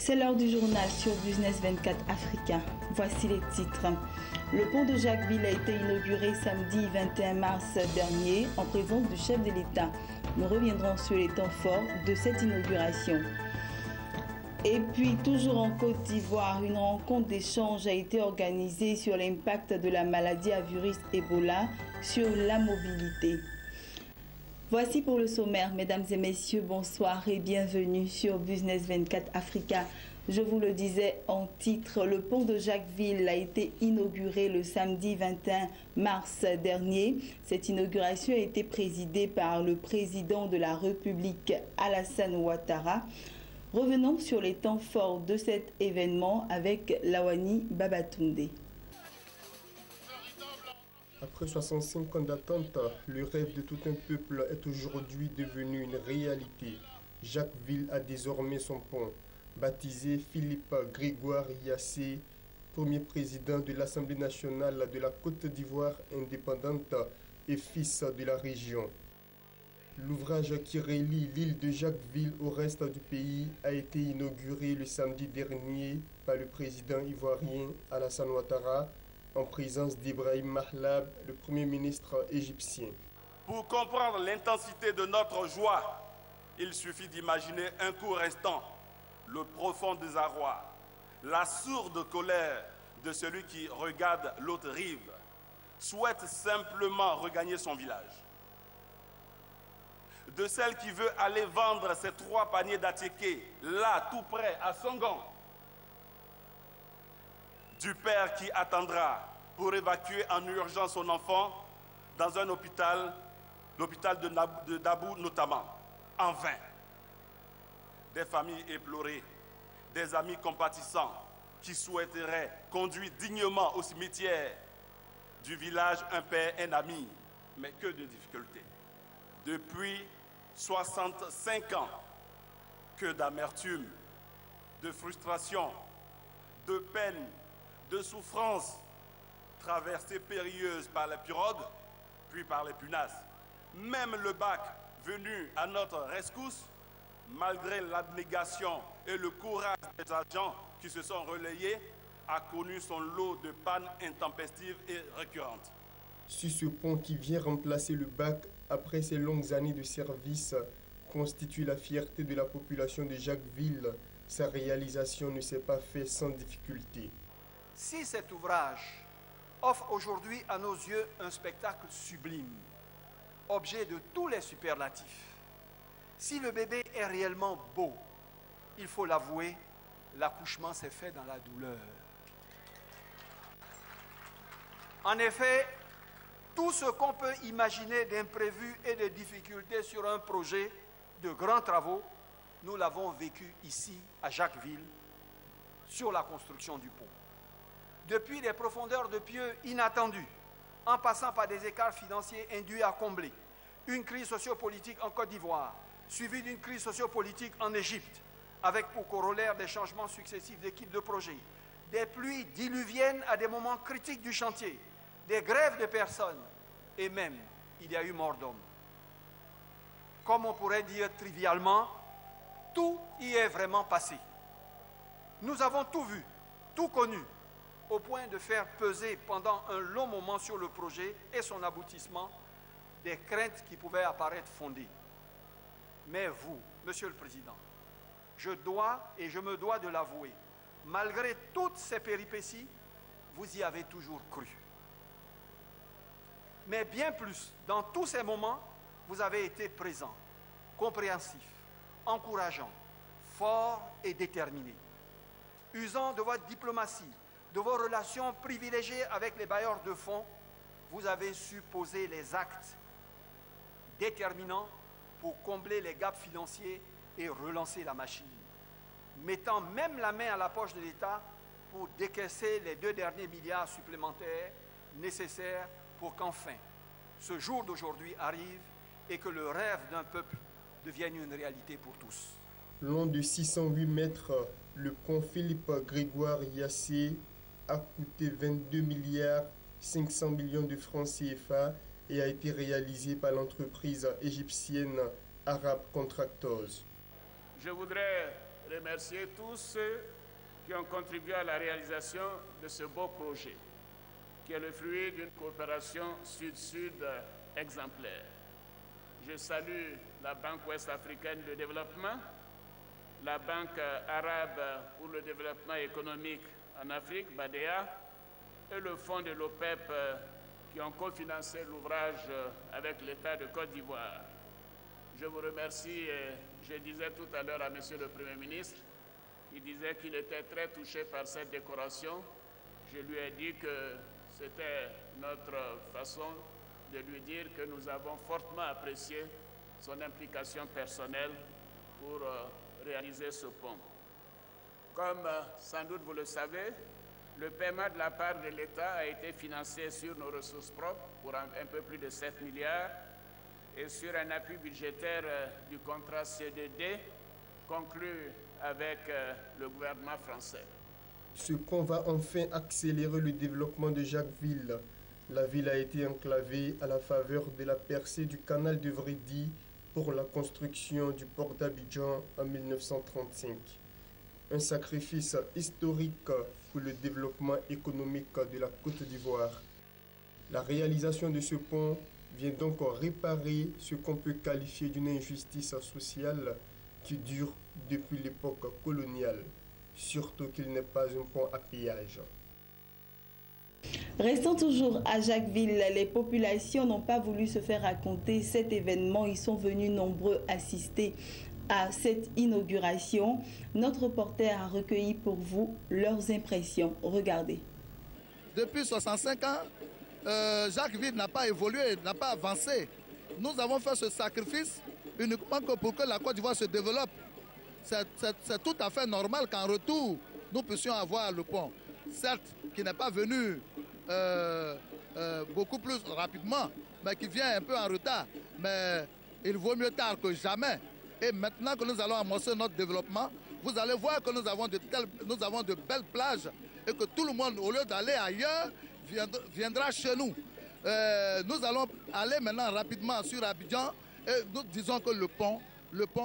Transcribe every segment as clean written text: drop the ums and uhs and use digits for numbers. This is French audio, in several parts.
C'est l'heure du journal sur Business 24 Africa. Voici les titres. Le pont de Jacquesville a été inauguré samedi 21 mars dernier en présence du chef de l'État. Nous reviendrons sur les temps forts de cette inauguration. Et puis, toujours en Côte d'Ivoire, une rencontre d'échange a été organisée sur l'impact de la maladie à virus Ebola sur la mobilité. Voici pour le sommaire. Mesdames et messieurs, bonsoir et bienvenue sur Business 24 Africa. Je vous le disais en titre, le pont de Jacquesville a été inauguré le samedi 21 mars dernier. Cette inauguration a été présidée par le président de la République, Alassane Ouattara. Revenons sur les temps forts de cet événement avec Lawani Babatunde. Après 65 ans d'attente, le rêve de tout un peuple est aujourd'hui devenu une réalité. Jacquesville a désormais son pont. Baptisé Philippe Grégoire Yassé, premier président de l'Assemblée nationale de la Côte d'Ivoire indépendante et fils de la région. L'ouvrage qui relie l'île de Jacquesville au reste du pays a été inauguré le samedi dernier par le président ivoirien Alassane Ouattara en présence d'Ibrahim Mahlab, le Premier ministre égyptien. Pour comprendre l'intensité de notre joie, il suffit d'imaginer un court instant le profond désarroi, la sourde colère de celui qui regarde l'autre rive, souhaite simplement regagner son village. De celle qui veut aller vendre ses 3 paniers d'attiqués, là, tout près, à Songan. Du père qui attendra pour évacuer en urgence son enfant dans un hôpital, l'hôpital de Dabou notamment, en vain. Des familles éplorées, des amis compatissants qui souhaiteraient conduire dignement au cimetière du village un père, un ami, mais que de difficultés. Depuis 65 ans, que d'amertume, de frustration, de peine, de souffrance, traversée périlleuse par les pirogues, puis par les punaises. Même le bac venu à notre rescousse, malgré l'abnégation et le courage des agents qui se sont relayés, a connu son lot de pannes intempestives et récurrentes. Sur ce pont qui vient remplacer le bac après ses longues années de service, constitue la fierté de la population de Jacquesville. Sa réalisation ne s'est pas faite sans difficulté. Si cet ouvrage offre aujourd'hui à nos yeux un spectacle sublime, objet de tous les superlatifs, si le bébé est réellement beau, il faut l'avouer, l'accouchement s'est fait dans la douleur. En effet, tout ce qu'on peut imaginer d'imprévus et de difficultés sur un projet de grands travaux, nous l'avons vécu ici, à Jacquesville, sur la construction du pont. Depuis des profondeurs de pieux inattendues, en passant par des écarts financiers induits à combler, une crise sociopolitique en Côte d'Ivoire, suivie d'une crise sociopolitique en Égypte, avec pour corollaire des changements successifs d'équipes de projet, des pluies diluviennes à des moments critiques du chantier, des grèves de personnes, et même, il y a eu mort d'hommes. Comme on pourrait dire trivialement, tout y est vraiment passé. Nous avons tout vu, tout connu, au point de faire peser pendant un long moment sur le projet et son aboutissement des craintes qui pouvaient apparaître fondées. Mais vous, Monsieur le Président, je dois et je me dois de l'avouer, malgré toutes ces péripéties, vous y avez toujours cru. Mais bien plus, dans tous ces moments, vous avez été présent, compréhensif, encourageant, fort et déterminé. Usant de votre diplomatie, de vos relations privilégiées avec les bailleurs de fonds, vous avez su poser les actes déterminants pour combler les gaps financiers et relancer la machine, mettant même la main à la poche de l'État pour décaisser les 2 derniers milliards supplémentaires nécessaires pour qu'enfin, ce jour d'aujourd'hui arrive et que le rêve d'un peuple devienne une réalité pour tous. Long de 608 mètres, le pont Philippe Grégoire Yassé a coûté 22 milliards 500 millions de francs CFA et a été réalisé par l'entreprise égyptienne Arab Contractors. Je voudrais remercier tous ceux qui ont contribué à la réalisation de ce beau projet, qui est le fruit d'une coopération sud-sud exemplaire. Je salue la Banque ouest-africaine de développement, la Banque arabe pour le développement économique en Afrique, BADEA, et le fonds de l'OPEP qui ont cofinancé l'ouvrage avec l'État de Côte d'Ivoire. Je vous remercie. Je disais tout à l'heure à Monsieur le Premier ministre, il disait qu'il était très touché par cette décoration. Je lui ai dit que c'était notre façon de lui dire que nous avons fortement apprécié son implication personnelle pour réaliser ce pont. Comme sans doute vous le savez, le paiement de la part de l'État a été financé sur nos ressources propres pour un peu plus de 7 milliards et sur un appui budgétaire du contrat CDD conclu avec le gouvernement français. Ce pont va enfin accélérer le développement de Jacquesville. La ville a été enclavée à la faveur de la percée du canal de Vridi pour la construction du port d'Abidjan en 1935. Un sacrifice historique pour le développement économique de la Côte d'Ivoire. La réalisation de ce pont vient donc réparer ce qu'on peut qualifier d'une injustice sociale qui dure depuis l'époque coloniale, surtout qu'il n'est pas un pont à péage. Restant toujours à Jacquesville, les populations n'ont pas voulu se faire raconter cet événement. Ils sont venus nombreux assister à cette inauguration. Notre reporter a recueilli pour vous leurs impressions. Regardez. Depuis 65 ans, Jacquesville n'a pas évolué, n'a pas avancé. Nous avons fait ce sacrifice uniquement pour que la Côte d'Ivoire se développe. C'est tout à fait normal qu'en retour, nous puissions avoir le pont. Certes, qui n'est pas venu beaucoup plus rapidement, mais qui vient un peu en retard. Mais il vaut mieux tard que jamais. Et maintenant que nous allons amorcer notre développement, vous allez voir que nous avons de belles plages et que tout le monde, au lieu d'aller ailleurs, viendra chez nous. Nous allons aller maintenant rapidement sur Abidjan et nous disons que le pont,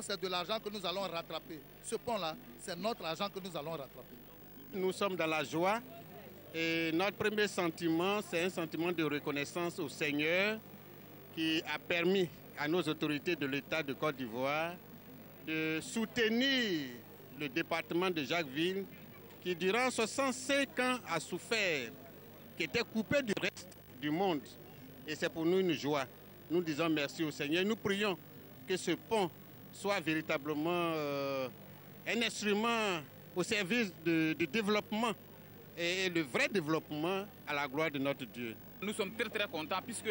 c'est de l'argent que nous allons rattraper. Ce pont-là, c'est notre argent que nous allons rattraper. Nous sommes dans la joie et notre premier sentiment, c'est un sentiment de reconnaissance au Seigneur qui a permis à nos autorités de l'État de Côte d'Ivoire de soutenir le département de Jacquesville qui durant 65 ans a souffert, qui était coupé du reste du monde. Et c'est pour nous une joie. Nous disons merci au Seigneur. Nous prions que ce pont soit véritablement un instrument au service du développement et le vrai développement à la gloire de notre Dieu. Nous sommes très très contents puisque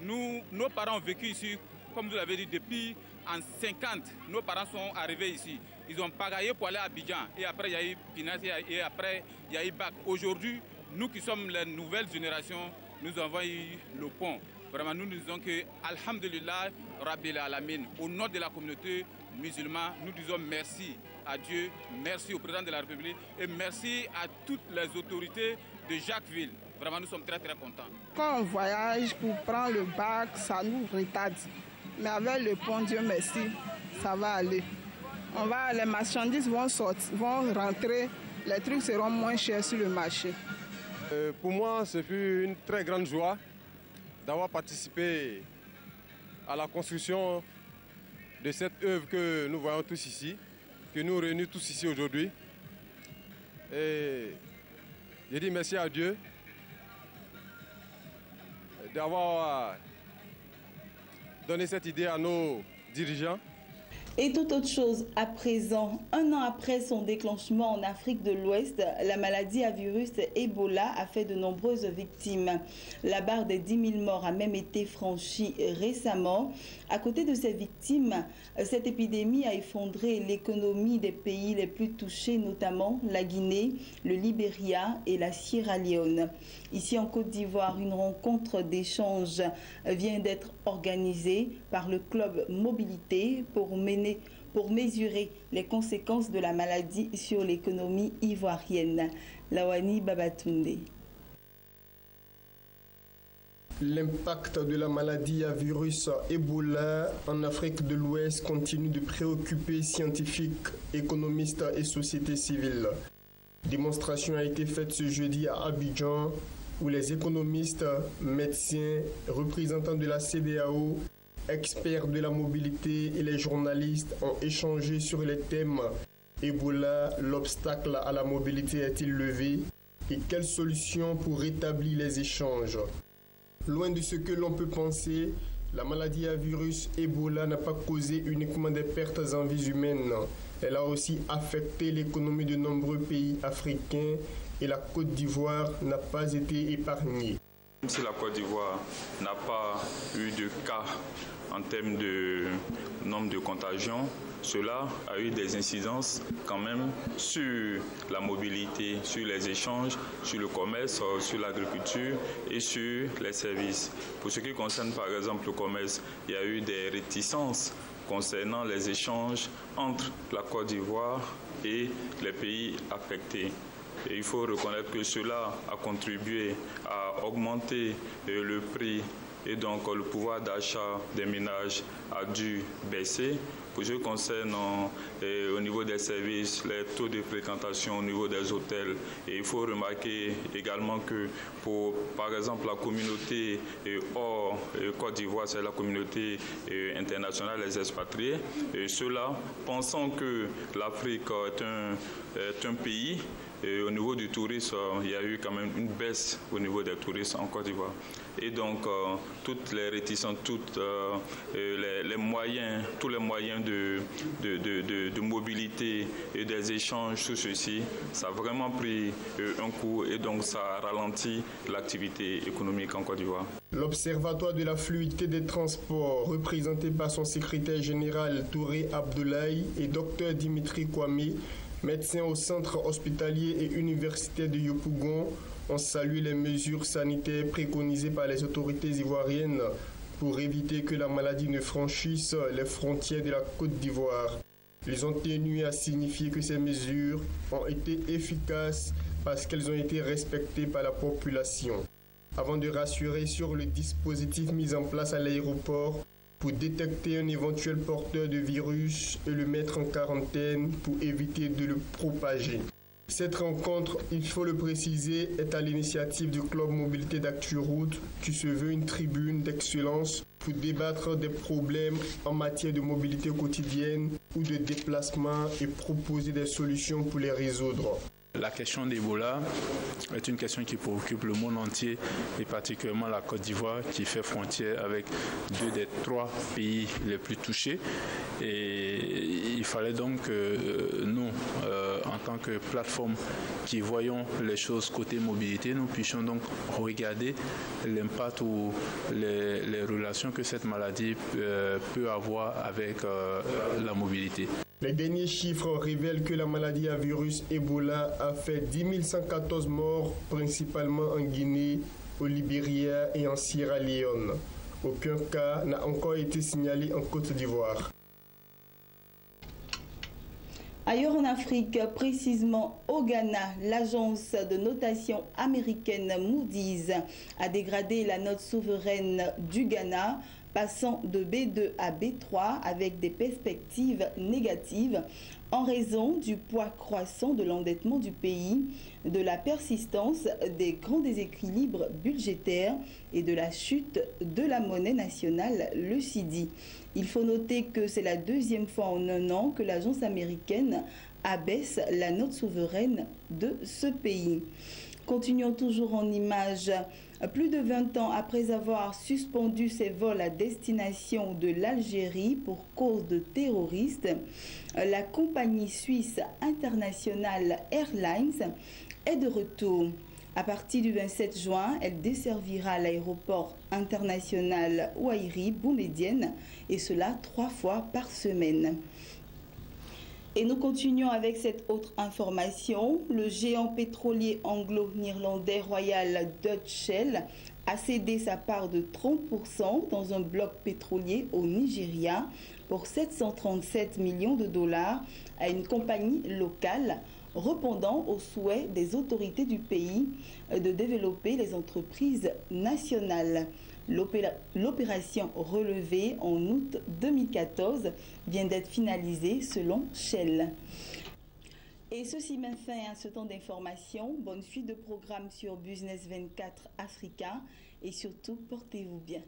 nos parents ont vécu ici, comme vous l'avez dit, depuis en 50. Nos parents sont arrivés ici. Ils ont pagaillé pour aller à Abidjan. Et après, il y a eu Pinas et après, il y a eu Bac. Aujourd'hui, nous qui sommes la nouvelle génération, nous avons eu le pont. Vraiment, nous disons que, Alhamdulillah, Rabbil Alamin, au nom de la communauté musulmane, nous disons merci à Dieu, merci au président de la République et merci à toutes les autorités de Jacquesville. Vraiment, nous sommes très très contents. Quand on voyage pour prendre le bac, ça nous retarde. Mais avec le pont, Dieu merci, ça va aller. Les marchandises vont sortir, vont rentrer, les trucs seront moins chers sur le marché. Pour moi, ce fut une très grande joie d'avoir participé à la construction de cette œuvre que nous voyons tous ici, que nous réunissons tous ici aujourd'hui. Et je dis merci à Dieu d'avoir donné cette idée à nos dirigeants. Et toute autre chose à présent, un an après son déclenchement en Afrique de l'Ouest, la maladie à virus Ebola a fait de nombreuses victimes. La barre des 10 000 morts a même été franchie récemment. À côté de ces victimes, cette épidémie a effondré l'économie des pays les plus touchés, notamment la Guinée, le Libéria et la Sierra Leone. Ici en Côte d'Ivoire, une rencontre d'échange vient d'être organisée par le club Mobilité pour mesurer les conséquences de la maladie sur l'économie ivoirienne. Lawani Babatunde. L'impact de la maladie à virus Ebola en Afrique de l'Ouest continue de préoccuper scientifiques, économistes et sociétés civiles. Démonstration a été faite ce jeudi à Abidjan où les économistes, médecins, représentants de la CEDEAO, experts de la mobilité et les journalistes ont échangé sur les thèmes Ebola, l'obstacle à la mobilité est-il levé et quelles solutions pour rétablir les échanges. Loin de ce que l'on peut penser, la maladie à virus Ebola n'a pas causé uniquement des pertes en vies humaines. Elle a aussi affecté l'économie de nombreux pays africains et la Côte d'Ivoire n'a pas été épargnée. Même si la Côte d'Ivoire n'a pas eu de cas en termes de nombre de contagions, cela a eu des incidences quand même sur la mobilité, sur les échanges, sur le commerce, sur l'agriculture et sur les services. Pour ce qui concerne par exemple le commerce, il y a eu des réticences concernant les échanges entre la Côte d'Ivoire et les pays affectés. Et il faut reconnaître que cela a contribué à augmenter le prix et donc le pouvoir d'achat des ménages a dû baisser. Pour ce qui concerne au niveau des services, les taux de fréquentation au niveau des hôtels. Et il faut remarquer également que pour, par exemple, la communauté hors Côte d'Ivoire, c'est la communauté internationale, les expatriés. Et ceux-là, pensant que l'Afrique est un pays, et au niveau du tourisme, il y a eu quand même une baisse au niveau des touristes en Côte d'Ivoire. Et donc, toutes les réticences, tous les moyens de mobilité et des échanges, tout ceci, ça a vraiment pris un coup et donc ça a ralenti l'activité économique en Côte d'Ivoire. L'Observatoire de la fluidité des transports, représenté par son secrétaire général Touré Abdoulaye et Dr Dimitri Kwame, médecins au centre hospitalier et universitaire de Yopougon, ont salué les mesures sanitaires préconisées par les autorités ivoiriennes pour éviter que la maladie ne franchisse les frontières de la Côte d'Ivoire. Ils ont tenu à signifier que ces mesures ont été efficaces parce qu'elles ont été respectées par la population. Avant de rassurer sur le dispositif mis en place à l'aéroport pour détecter un éventuel porteur de virus et le mettre en quarantaine pour éviter de le propager. Cette rencontre, il faut le préciser, est à l'initiative du Club Mobilité d'ActuRoute qui se veut une tribune d'excellence pour débattre des problèmes en matière de mobilité quotidienne ou de déplacement et proposer des solutions pour les résoudre. La question d'Ebola est une question qui préoccupe le monde entier et particulièrement la Côte d'Ivoire qui fait frontière avec 2 des 3 pays les plus touchés. Et il fallait donc que nous, en tant que plateforme qui voyons les choses côté mobilité, nous puissions donc regarder l'impact ou les relations que cette maladie peut avoir avec la mobilité. Les derniers chiffres révèlent que la maladie à virus Ebola a fait 10 114 morts, principalement en Guinée, au Libéria et en Sierra Leone. Aucun cas n'a encore été signalé en Côte d'Ivoire. Ailleurs en Afrique, précisément au Ghana, l'agence de notation américaine Moody's a dégradé la note souveraine du Ghana, passant de B2 à B3 avec des perspectives négatives en raison du poids croissant de l'endettement du pays, de la persistance des grands déséquilibres budgétaires et de la chute de la monnaie nationale, le cedi. Il faut noter que c'est la 2e fois en un an que l'agence américaine abaisse la note souveraine de ce pays. Continuons toujours en images. Plus de 20 ans après avoir suspendu ses vols à destination de l'Algérie pour cause de terroristes, la compagnie suisse International Airlines est de retour. À partir du 27 juin, elle desservira l'aéroport international Ouairi Boumedienne et cela 3 fois par semaine. Et nous continuons avec cette autre information. Le géant pétrolier anglo-néerlandais Royal Dutch Shell a cédé sa part de 30% dans un bloc pétrolier au Nigeria pour 737 millions de dollars à une compagnie locale répondant aux souhaits des autorités du pays de développer les entreprises nationales. L'opération relevée en août 2014 vient d'être finalisée selon Shell. Et ceci met fin à ce temps d'information. Bonne suite de programmes sur Business 24 Africa et surtout portez-vous bien.